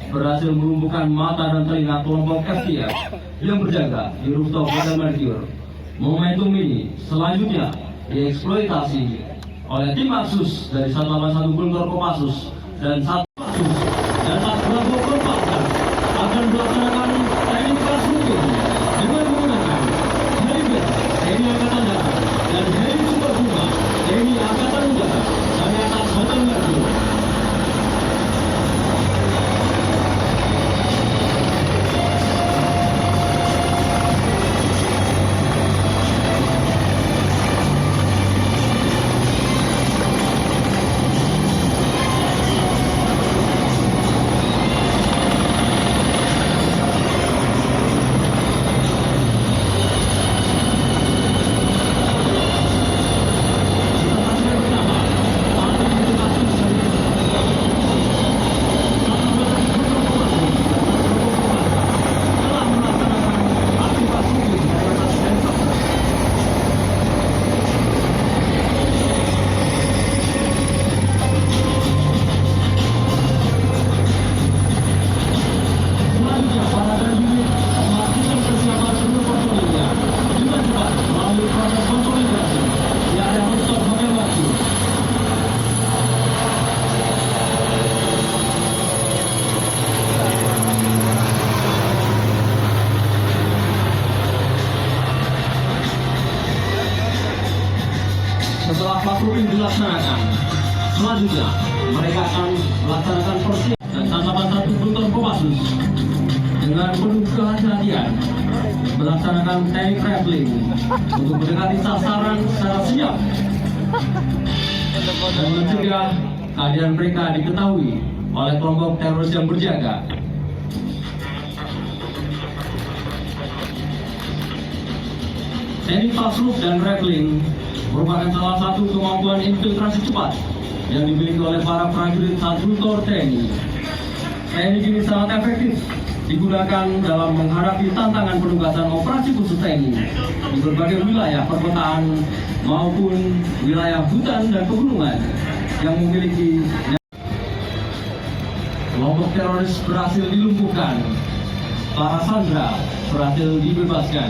berhasil melumpuhkan mata dan telinga kelompok FTF yang berjaga di rooftop Hotel Mercure. Momentum ini selanjutnya dieksploitasi oleh tim Aksus dari 181 Guntur Kopassus dan Satpol dan Satpol Kopassus akan melaksanakan teknik struktur dengan menggunakan heli TNI Angkatan Darat dan heli Super Puma TNI Angkatan Udara dari atas Hotel Mercure. Setelah patroli dilaksanakan, selanjutnya mereka akan melaksanakan persiapan dan tatapan satu Guntur Kopassus dengan penuh kehati-hatian melaksanakan teknik rappelling untuk mendekati sasaran secara siap dan mencegah kehadiran mereka diketahui oleh kelompok teroris yang berjaga. Teknik pasluk dan rappelling merupakan salah satu kemampuan infiltrasi cepat yang dimiliki oleh para prajurit Satpol TNI. Teknik ini sangat efektif digunakan dalam menghadapi tantangan penugasan operasi khusus TNI di berbagai wilayah perkotaan maupun wilayah hutan dan pegunungan yang memiliki. Kelompok teroris berhasil dilumpuhkan, para sandera berhasil dibebaskan.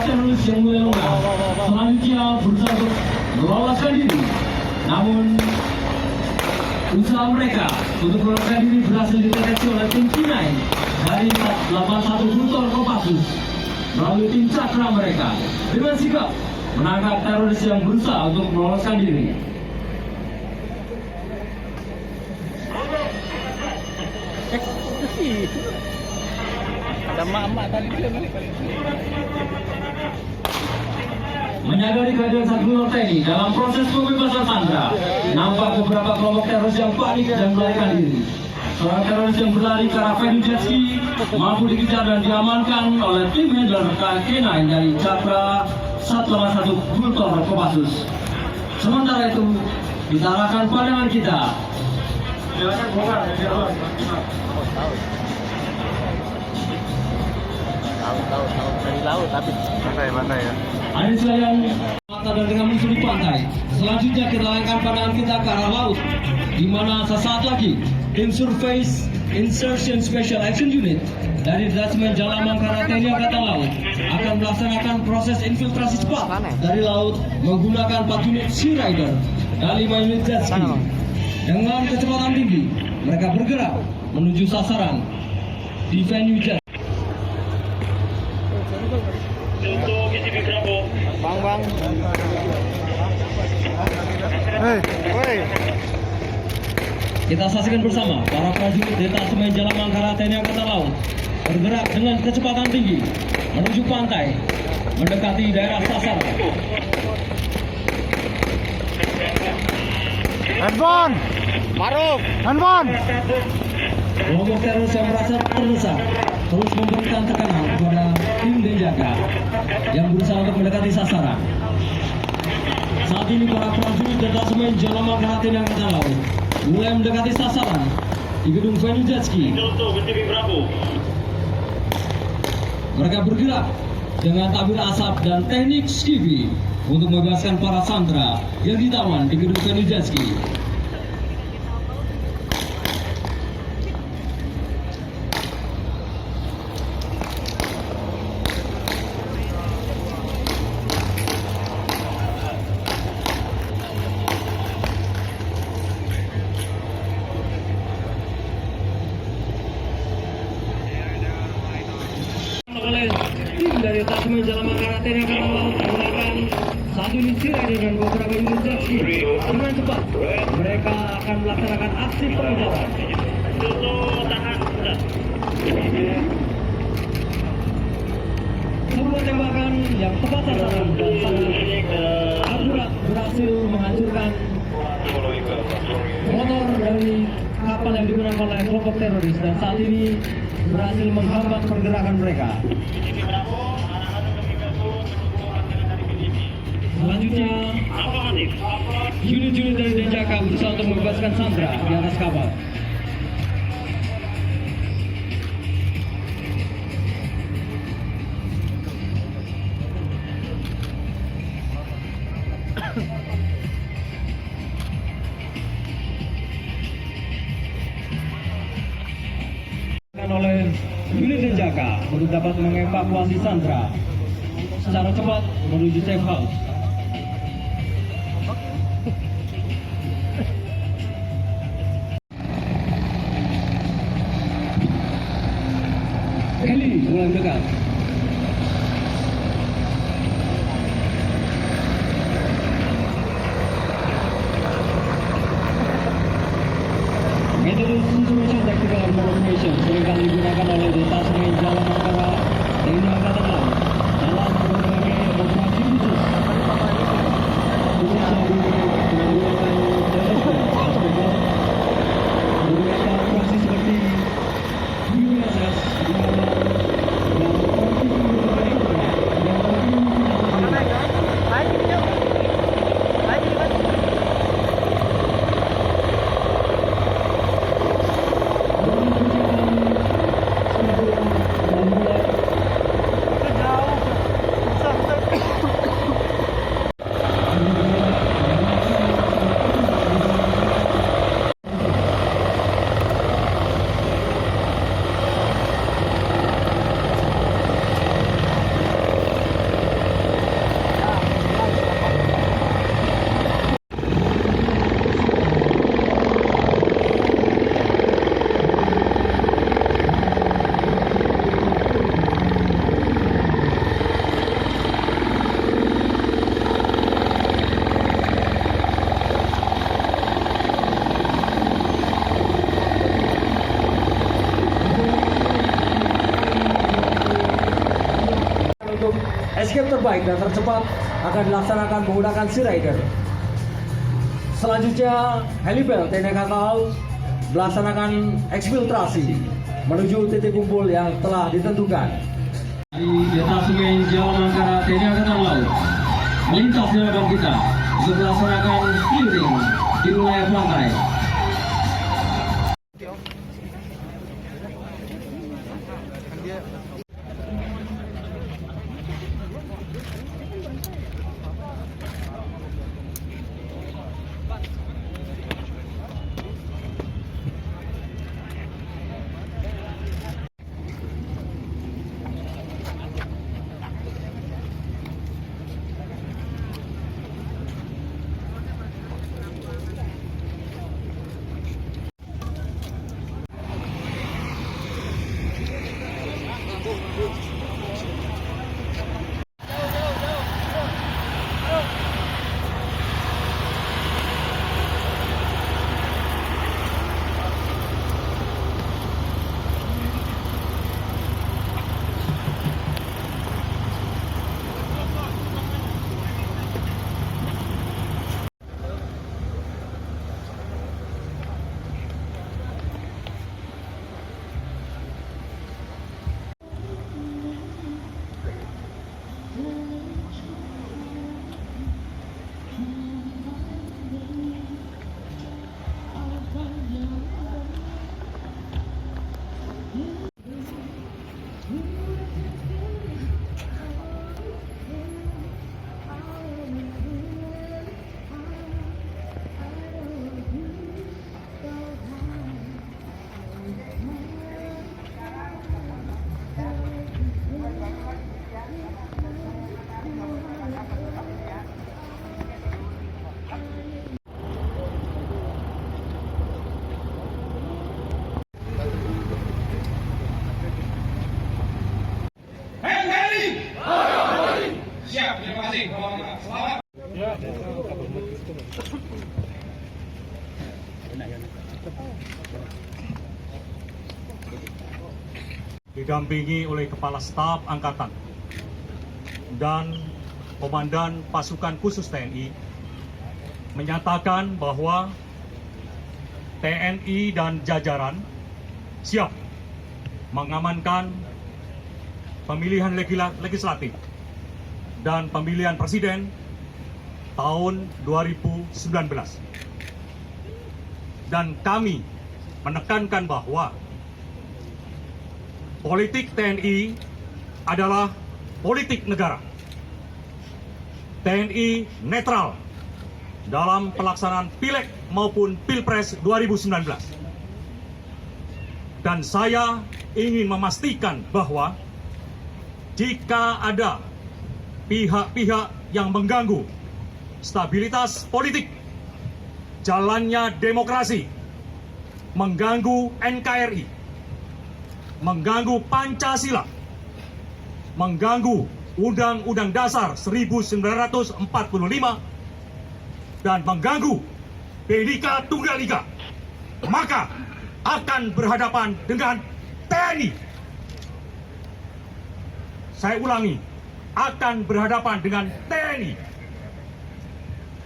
Teroris yang mulai lengah selanjutnya berusaha untuk meloloskan diri, namun usaha mereka untuk meloloskan diri berhasil dideteksi oleh tim K9 dari 81 Guntur Kopassus melalui tim Cakra mereka dengan sigap menangkap teroris yang berusaha untuk meloloskan diri. Ada mak-mak tadi dia. Menyadari kehadiran Satpol TNI dalam proses pembebasan sandera, nampak beberapa kelompok teroris yang panik dan melarikan diri. Seorang teroris yang berlari ke arah venue jet ski mampu dikejar dan diamankan oleh tim handler K9 dari Cakra 181 Guntur Kopassus. Sementara itu, diarahkan pandangan kita. Tahu dari laut tapi pantai ya. Ada sekalian mata dan dengan menyusuri pantai. Selanjutnya kita alihkan pandangan kita ke arah laut, di mana sesaat lagi tim Surface Insertion Special Action Unit dari Detachment Jala Mangkara TNI Angkatan Laut akan melaksanakan proses infiltrasi cepat dari laut menggunakan 4 unit Sea Rider dan 5 unit jet ski. Dengan kecepatan tinggi, mereka bergerak menuju sasaran di venue jet. Bang. Hei. Kita saksikan bersama para prajurit Detachment Jala Mangkara TNI Angkatan Laut bergerak dengan kecepatan tinggi menuju pantai, mendekati daerah sasaran. Handphone. Maruf. Handphone. Kelompok teroris yang merasa terdesak terus memberikan tekanan kepada tim Denjaga yang berusaha untuk mendekati sasaran. Saat ini para prajurit Detachment Jala Mangkara TNI Angkatan Laut mulai mendekati sasaran di gedung venue jet ski. Mereka bergerak dengan tabir asap dan teknik skipping untuk membebaskan para sandera yang ditawan di gedung Tony Jetski. Oleh tim dari Tasman Jalama Karate yang akan menggunakan satu unit sirai dengan beberapa unit jetski. Dengan cepat mereka akan melaksanakan aksi pengejaran. Sebuah tembakan yang tepat sasaran dan sangat akurat berhasil menghancurkan motor dari kapal yang digunakan oleh kelompok teroris, dan saat ini berhasil menghambat pergerakan mereka. Selanjutnya, unit-unit dari Denjaka berusaha untuk membebaskan sandera di atas kapal. Oleh unit Denjaka untuk dapat mengevakuasi sandera secara cepat menuju safe house. Heli mulai mendekat. Metode Situation Tactical Formation seringkali digunakan oleh Detasmen Jalan Angkara TNI Angkatan Laut dalam berbagai operasi khusus. Khususnya menggunakan terorisme, menggunakan operasi seperti USS dan escape terbaik dan tercepat akan dilaksanakan menggunakan Sea Rider. Selanjutnya, helipad TNI Angkatan Laut melaksanakan eksfiltrasi menuju titik kumpul yang telah ditentukan. Di Detasmen Jalan Angkara TNI Angkatan Laut melintas di hadapan kita untuk melaksanakan clearing di wilayah pantai. kasih. Selamat. Didampingi oleh Kepala Staf Angkatan dan Komandan Pasukan Khusus TNI, menyatakan bahwa TNI dan jajaran siap mengamankan pemilihan legislatif dan pemilihan presiden tahun 2019. Dan kami menekankan bahwa politik TNI adalah politik negara. TNI netral dalam pelaksanaan Pileg maupun Pilpres 2019. Dan saya ingin memastikan bahwa jika ada pihak-pihak yang mengganggu stabilitas politik, jalannya demokrasi, mengganggu NKRI, mengganggu Pancasila, mengganggu Undang-Undang Dasar 1945, dan mengganggu Bhinneka Tunggal Ika, maka akan berhadapan dengan TNI. Saya ulangi, akan berhadapan dengan TNI.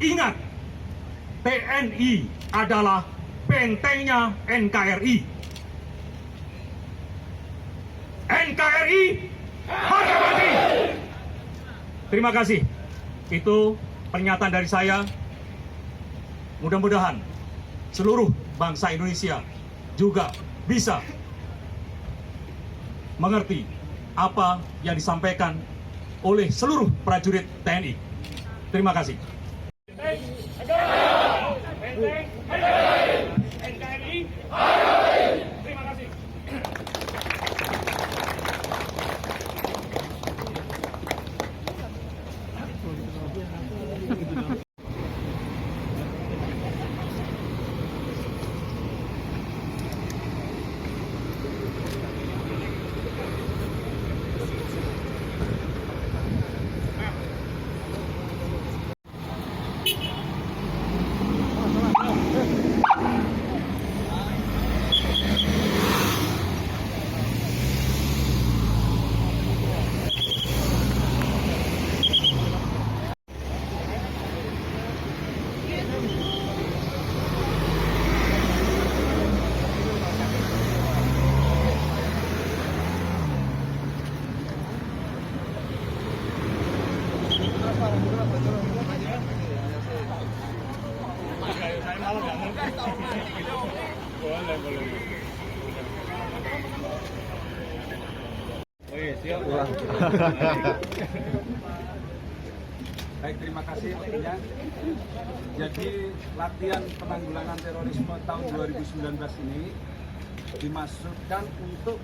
Ingat, TNI adalah bentengnya NKRI. NKRI harga mati. Terima kasih. Itu pernyataan dari saya. Mudah-mudahan seluruh bangsa Indonesia juga bisa mengerti apa yang disampaikan oleh seluruh prajurit TNI. Terima kasih. NKRI. Terima kasih. Baik, terima kasih waktunya. Jadi latihan penanggulangan terorisme tahun 2019 ini dimaksudkan untuk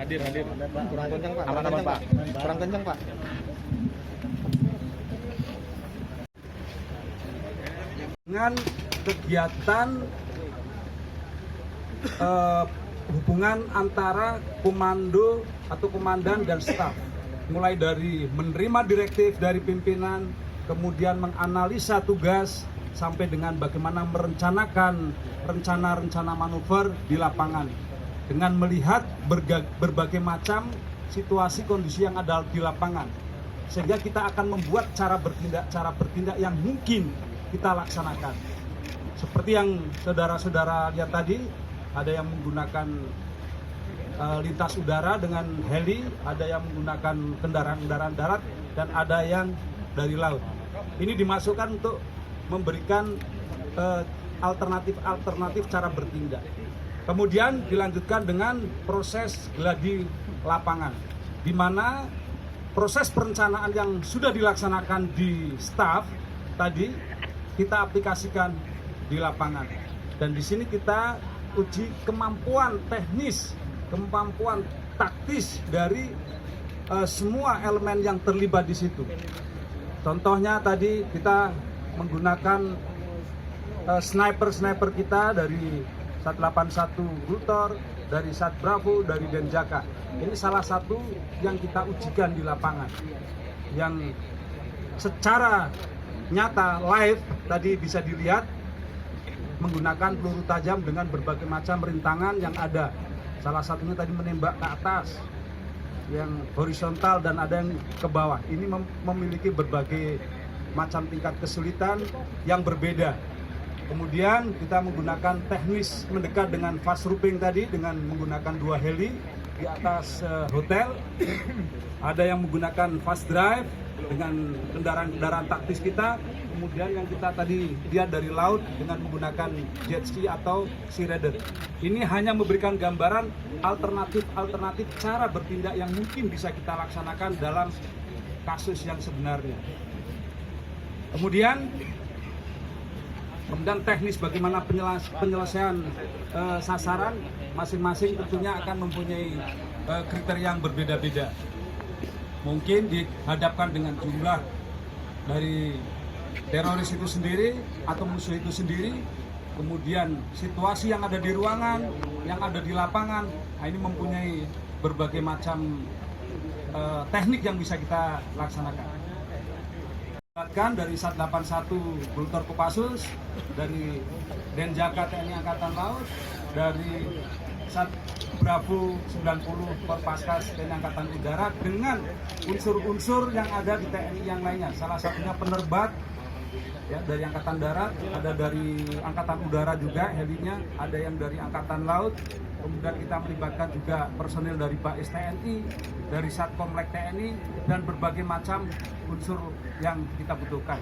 Hadir. Kurang kencang Pak. Aman Pak. Kurang kencang Pak. dengan kegiatan hubungan antara komando atau komandan dan staf, mulai dari menerima direktif dari pimpinan, kemudian menganalisa tugas, sampai dengan bagaimana merencanakan rencana-rencana manuver di lapangan dengan melihat berbagai macam situasi kondisi yang ada di lapangan, sehingga kita akan membuat cara bertindak yang mungkin kita laksanakan. Seperti yang saudara-saudara lihat tadi, ada yang menggunakan lintas udara dengan heli, ada yang menggunakan kendaraan-kendaraan darat, dan ada yang dari laut. Ini dimasukkan untuk memberikan alternatif cara bertindak. Kemudian dilanjutkan dengan proses gladi lapangan, di mana proses perencanaan yang sudah dilaksanakan di staf tadi kita aplikasikan di lapangan. Dan di sini kita uji kemampuan teknis, kemampuan taktis dari semua elemen yang terlibat di situ. Contohnya tadi kita menggunakan sniper kita dari 181 Gultor, dari Sat Bravo, dari Denjaka. Ini salah satu yang kita ujikan di lapangan, yang secara nyata live tadi bisa dilihat menggunakan peluru tajam dengan berbagai macam rintangan yang ada. Salah satunya tadi menembak ke atas, yang horizontal dan ada yang ke bawah. Ini memiliki berbagai macam tingkat kesulitan yang berbeda. Kemudian kita menggunakan teknis mendekat dengan fast roping tadi dengan menggunakan 2 heli di atas hotel. Ada yang menggunakan fast drive dengan kendaraan-kendaraan taktis kita. Kemudian yang kita tadi lihat dari laut dengan menggunakan jet ski atau sea raider. Ini hanya memberikan gambaran alternatif cara bertindak yang mungkin bisa kita laksanakan dalam kasus yang sebenarnya. Kemudian teknis bagaimana penyelesaian sasaran masing-masing tentunya akan mempunyai kriteria yang berbeda-beda. Mungkin dihadapkan dengan jumlah dari teroris itu sendiri atau musuh itu sendiri, kemudian situasi yang ada di ruangan, yang ada di lapangan, nah ini mempunyai berbagai macam teknik yang bisa kita laksanakan. Dari Sat 81 Brutor Kopassus, dari Denjaka TNI Angkatan Laut, dari Sat Bravo 90 Korpaskas TNI Angkatan Udara dengan unsur-unsur yang ada di TNI yang lainnya. Salah satunya penerbat ya, dari Angkatan Darat, ada dari Angkatan Udara juga helinya, ada yang dari Angkatan Laut. Kemudian kita melibatkan juga personil dari Bais TNI, dari Satkomlek TNI, dan berbagai macam unsur yang kita butuhkan.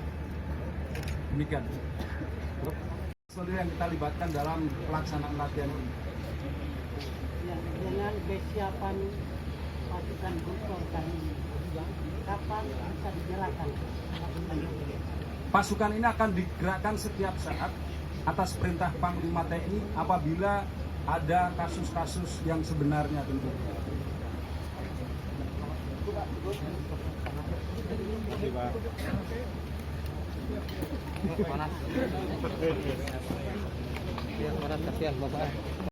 Demikian. Personil yang kita libatkan dalam pelaksanaan latihan ini. Ya, dengan kesiapan pasukan Brutor kali ini, kapan bisa digerakkan? Pasukan ini akan digerakkan setiap saat atas perintah Panglima TNI apabila ada kasus-kasus yang sebenarnya tentu. Panas. Kasihan Bapak.